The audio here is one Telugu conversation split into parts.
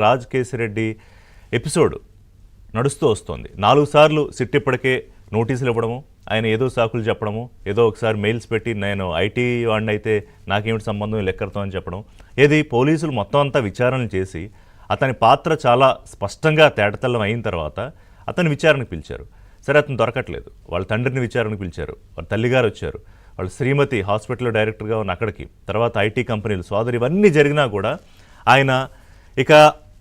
రాజ్ కేసిరెడ్డి ఎపిసోడ్ నడుస్తూ వస్తుంది. 4 సార్లు సిట్ ఇప్పటికే నోటీసులు ఇవ్వడము, ఆయన ఏదో సాకులు చెప్పడము, ఏదో ఒకసారి మెయిల్స్ పెట్టి నేను ఐటీ వాడిని అయితే నాకేమిటి సంబంధం లెక్కర్తో అని చెప్పడం. ఏది పోలీసులు మొత్తం అంతా విచారణలు చేసి అతని పాత్ర చాలా స్పష్టంగా తేటతెల్లం అయిన తర్వాత అతని విచారణకు పిలిచారు. సరే, అతను దొరకట్లేదు. వాళ్ళ తండ్రిని విచారణకు పిలిచారు, వాళ్ళ తల్లిగారు వచ్చారు, వాళ్ళ శ్రీమతి హాస్పిటల్లో డైరెక్టర్గా ఉన్న అక్కడికి, తర్వాత ఐటీ కంపెనీలు సోదరు, ఇవన్నీ జరిగినా కూడా ఆయన ఇక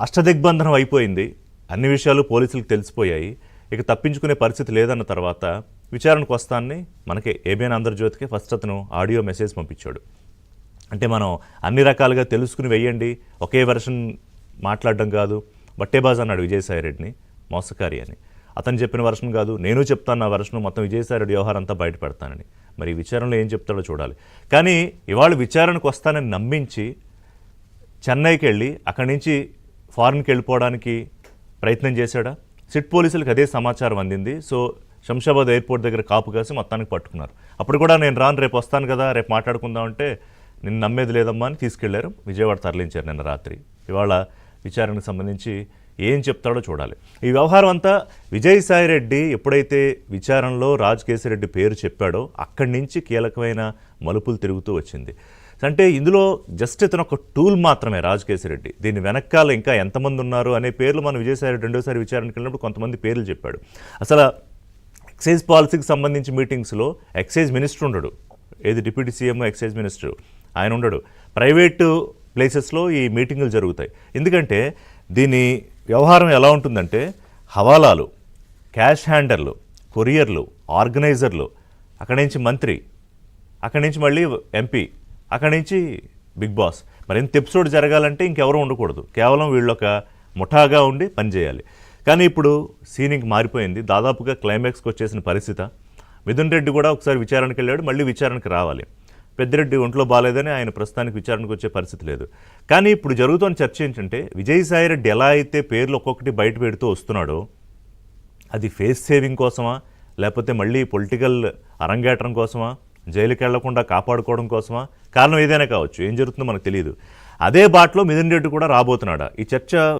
అష్టదిగ్బంధనం అయిపోయింది. అన్ని విషయాలు పోలీసులకు తెలిసిపోయాయి. ఇక తప్పించుకునే పరిస్థితి లేదన్న తర్వాత విచారణకు వస్తానని మనకి ఏబిఎన్ ఆంధ్రజ్యోతికి ఫస్ట్ అతను ఆడియో మెసేజ్ పంపించాడు. అంటే మనం అన్ని రకాలుగా తెలుసుకుని వెయ్యండి, ఒకే వెర్షన్ మాట్లాడడం కాదు. బట్టేబాజ్ అన్నాడు విజయసాయిరెడ్డిని మోసకారి అని. అతను చెప్పిన వెర్షన్ కాదు, నేను చెప్తాను నా వెర్షన్, మొత్తం విజయసాయిరెడ్డి వ్యవహారం అంతా బయట పెడతానని. మరి విచారణలో ఏం చెప్తాడో చూడాలి. కానీ ఇవాళ విచారణకు వస్తానని నమ్మించి చెన్నైకి వెళ్ళి అక్కడి నుంచి ఫారిన్కి వెళ్ళిపోవడానికి ప్రయత్నం చేశాడా? సిట్ పోలీసులకు అదే సమాచారం అందింది. సో శంషాబాద్ ఎయిర్పోర్ట్ దగ్గర కాపు కాసి మొత్తానికి పట్టుకున్నారు. అప్పుడు కూడా నేను రాను, రేపు వస్తాను కదా, రేపు మాట్లాడుకుందాం అంటే నిన్ను నమ్మేది లేదమ్మా అని తీసుకెళ్లారు, విజయవాడ తరలించారు నిన్న రాత్రి. ఇవాళ విచారణకు సంబంధించి ఏం చెప్తాడో చూడాలి. ఈ వ్యవహారం అంతా విజయసాయిరెడ్డి ఎప్పుడైతే విచారణలో రాజ్ కేసిరెడ్డి పేరు చెప్పాడో అక్కడి నుంచి కీలకమైన మలుపులు తిరుగుతూ వచ్చింది. అంటే ఇందులో జస్ట్ ఇతను ఒక టూల్ మాత్రమే రాజ్ కేసిరెడ్డి. దీని వెనకాల ఇంకా ఎంతమంది ఉన్నారు అనే పేర్లు మనం విజయసాయిరెడ్డి రెండోసారి విచారణకు వెళ్ళినప్పుడు కొంతమంది పేర్లు చెప్పాడు. అసలు ఎక్సైజ్ పాలసీకి సంబంధించి మీటింగ్స్లో ఎక్సైజ్ మినిస్టర్ ఉండడు, ఏది డిప్యూటీ సీఎం ఎక్సైజ్ మినిస్టర్ ఆయన ఉండడు. ప్రైవేటు ప్లేసెస్లో ఈ మీటింగులు జరుగుతాయి. ఎందుకంటే దీని వ్యవహారం ఎలా ఉంటుందంటే హవాలాలు, క్యాష్ హ్యాండర్లు, కొరియర్లు, ఆర్గనైజర్లు, అక్కడి నుంచి మంత్రి, అక్కడి నుంచి మళ్ళీ ఎంపీ, అక్కడి నుంచి బిగ్ బాస్. మరి ఎంత ఎపిసోడ్ జరగాలంటే ఇంకెవరూ ఉండకూడదు, కేవలం వీళ్ళొక ముఠాగా ఉండి పనిచేయాలి. కానీ ఇప్పుడు సీనింగ్ మారిపోయింది, దాదాపుగా క్లైమాక్స్కి వచ్చేసిన పరిస్థితి. మిథున్ రెడ్డి కూడా ఒకసారి విచారణకు వెళ్ళాడు, మళ్ళీ విచారణకు రావాలి. పెద్దిరెడ్డి ఒంట్లో బాగాలేదని ఆయన ప్రస్తుతానికి విచారణకు వచ్చే పరిస్థితి లేదు. కానీ ఇప్పుడు జరుగుతున్న చర్చ ఏంటంటే విజయసాయిరెడ్డి ఎలా అయితే పేర్లు ఒక్కొక్కటి బయట పెడుతూ వస్తున్నాడో అది ఫేస్ సేవింగ్ కోసమా, లేకపోతే మళ్ళీ పొలిటికల్ అరంగేట్రం కోసమా, జైలుకి వెళ్లకుండా కాపాడుకోవడం కోసమా, కారణం ఏదైనా కావచ్చు, ఏం జరుగుతుందో మనకు తెలియదు. అదే బాటలో మిథున్ రెడ్డి కూడా రాబోతున్నాడా? ఈ చర్చ